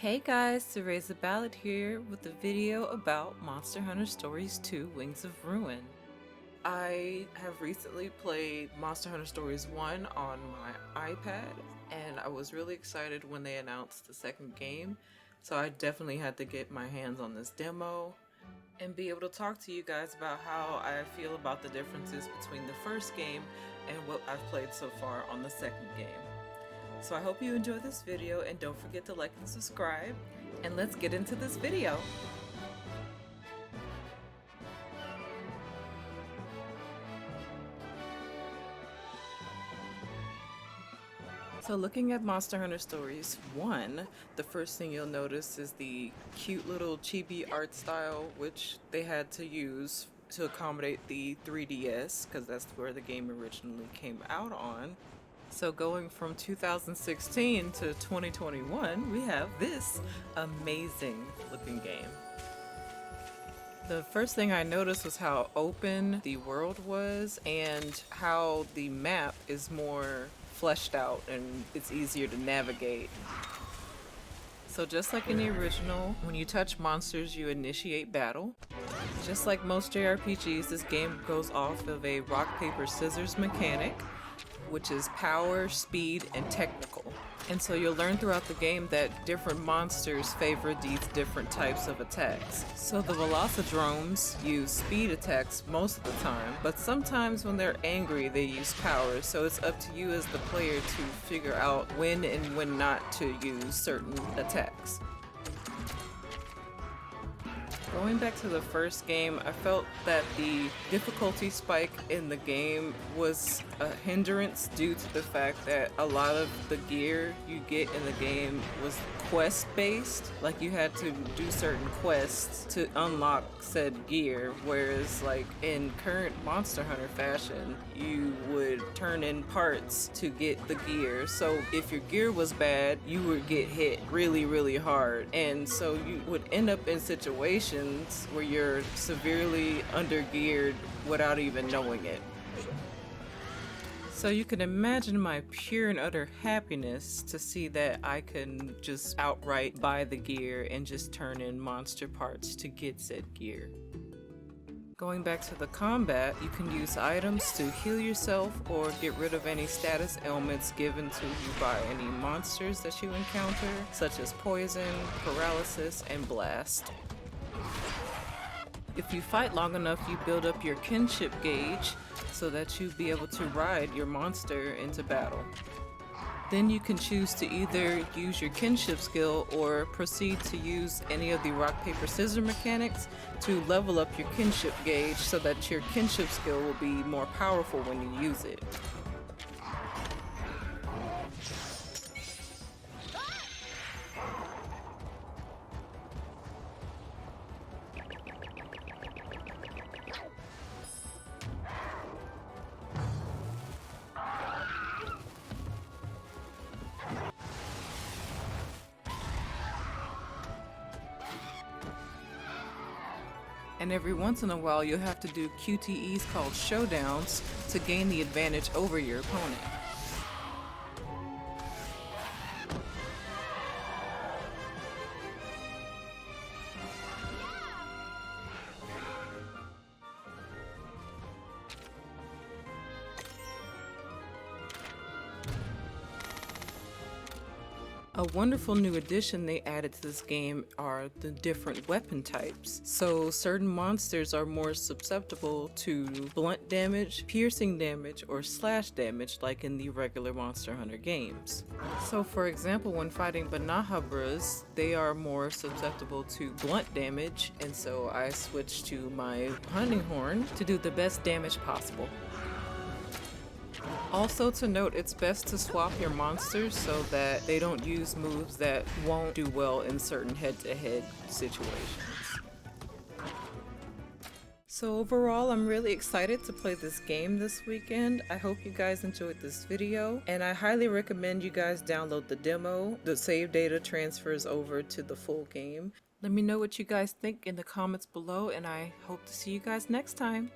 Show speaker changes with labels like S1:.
S1: Hey guys, CereizaBallad here with a video about Monster Hunter Stories 2 Wings of Ruin. I have recently played Monster Hunter Stories 1 on my iPad, and I was really excited when they announced the second game, so I definitely had to get my hands on this demo and be able to talk to you guys about how I feel about the differences between the first game and what I've played so far on the second game. So I hope you enjoy this video, and don't forget to like and subscribe, and let's get into this video. So looking at Monster Hunter Stories 1, the first thing you'll notice is the cute little chibi art style, which they had to use to accommodate the 3DS, because that's where the game originally came out on. So going from 2016 to 2021, we have this amazing looking game. The first thing I noticed was how open the world was and how the map is more fleshed out and it's easier to navigate. So just like in the original, when you touch monsters, you initiate battle. Just like most JRPGs, this game goes off of a rock, paper, scissors mechanic, which is power, speed, and technical. And so you'll learn throughout the game that different monsters favor these different types of attacks. So the Velocidromes use speed attacks most of the time, but sometimes when they're angry they use power, so it's up to you as the player to figure out when and when not to use certain attacks. Going back to the first game, I felt that the difficulty spike in the game was a hindrance due to the fact that a lot of the gear you get in the game was quest based. Like you had to do certain quests to unlock said gear, whereas like in current Monster Hunter fashion, you would turn in parts to get the gear. So if your gear was bad, you would get hit really hard, and so you would end up in situations where you're severely undergeared without even knowing it. So you can imagine my pure and utter happiness to see that I can just outright buy the gear and just turn in monster parts to get said gear. Going back to the combat, you can use items to heal yourself or get rid of any status ailments given to you by any monsters that you encounter, such as poison, paralysis, and blast. If you fight long enough, you build up your kinship gauge so that you'll be able to ride your monster into battle. Then you can choose to either use your kinship skill or proceed to use any of the rock, paper, scissors mechanics to level up your kinship gauge so that your kinship skill will be more powerful when you use it. And every once in a while you'll have to do QTEs called showdowns to gain the advantage over your opponent. A wonderful new addition they added to this game are the different weapon types. So certain monsters are more susceptible to blunt damage, piercing damage, or slash damage like in the regular Monster Hunter games. So for example, when fighting Banahabras, they are more susceptible to blunt damage, and so I switched to my hunting horn to do the best damage possible. Also to note, it's best to swap your monsters so that they don't use moves that won't do well in certain head-to-head situations. So overall, I'm really excited to play this game this weekend. I hope you guys enjoyed this video, and I highly recommend you guys download the demo. The save data transfers over to the full game. Let me know what you guys think in the comments below, and I hope to see you guys next time.